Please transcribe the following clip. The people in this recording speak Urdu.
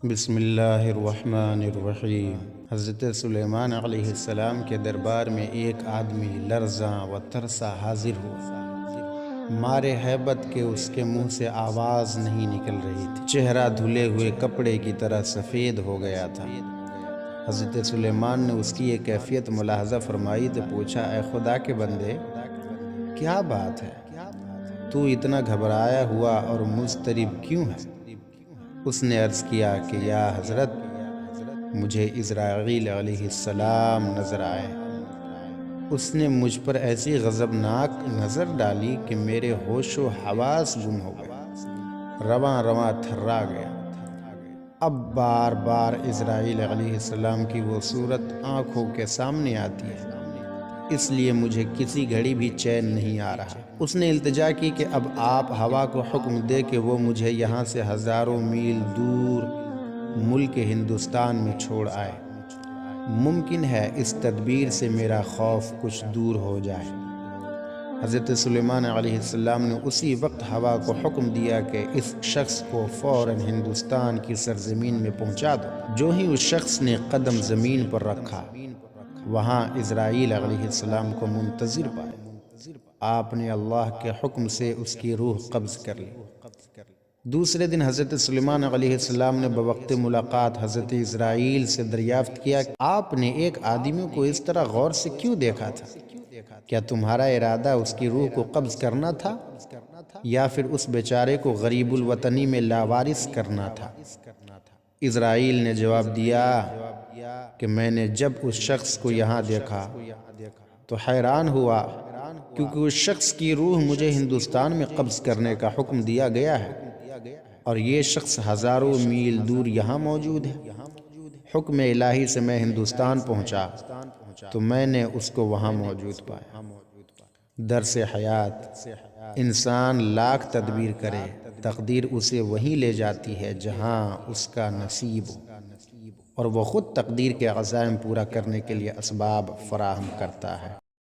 بسم اللہ الرحمن الرحیم۔ حضرت سلیمان علیہ السلام کے دربار میں ایک آدمی لرزاں و ترسا حاضر ہوا۔ مارے ہیبت کے اس کے منہ سے آواز نہیں نکل رہی تھی، چہرہ دھلے ہوئے کپڑے کی طرح سفید ہو گیا تھا۔ حضرت سلیمان نے اس کی یہ کیفیت ملاحظہ فرمائی تو پوچھا، اے خدا کے بندے، کیا بات ہے؟ تو اتنا گھبرایا ہوا اور مضطرب کیوں ہے؟ اس نے عرض کیا کہ یا حضرت، مجھے اسرائیل علیہ السلام نظر آئے۔ اس نے مجھ پر ایسی غضبناک نظر ڈالی کہ میرے ہوش و حواس گم ہو گئے، رواں رواں تھرا گیا۔ اب بار بار اسرائیل علیہ السلام کی وہ صورت آنکھوں کے سامنے آتی ہے، اس لیے مجھے کسی گھڑی بھی چین نہیں آ رہا۔ اس نے التجا کی کہ اب آپ ہوا کو حکم دے کہ وہ مجھے یہاں سے ہزاروں میل دور ملک ہندوستان میں چھوڑ آئے۔ ممکن ہے اس تدبیر سے میرا خوف کچھ دور ہو جائے۔ حضرت سلیمان علیہ السلام نے اسی وقت ہوا کو حکم دیا کہ اس شخص کو فوراً ہندوستان کی سرزمین میں پہنچا دو۔ جو ہی اس شخص نے قدم زمین پر رکھا، وہاں اسرائیل علیہ السلام کو منتظر پائے۔ آپ نے اللہ کے حکم سے اس کی روح قبض کر لی۔ دوسرے دن حضرت سلیمان علیہ السلام نے بوقت ملاقات حضرت اسرائیل سے دریافت کیا کہ آپ نے ایک آدمی کو اس طرح غور سے کیوں دیکھا تھا؟ کیا تمہارا ارادہ اس کی روح کو قبض کرنا تھا یا پھر اس بیچارے کو غریب الوطنی میں لاوارث کرنا تھا؟ اسرائیل نے جواب دیا کہ میں نے جب اس شخص کو یہاں دیکھا تو حیران ہوا، کیونکہ اس شخص کی روح مجھے ہندوستان میں قبض کرنے کا حکم دیا گیا ہے اور یہ شخص ہزاروں میل دور یہاں موجود ہے۔ حکم الہی سے میں ہندوستان پہنچا تو میں نے اس کو وہاں موجود پایا۔ درس حیات، انسان لاکھ تدبیر کرے، تقدیر اسے وہیں لے جاتی ہے جہاں اس کا نصیب ہو، اور وہ خود تقدیر کے عزائم پورا کرنے کے لیے اسباب فراہم کرتا ہے۔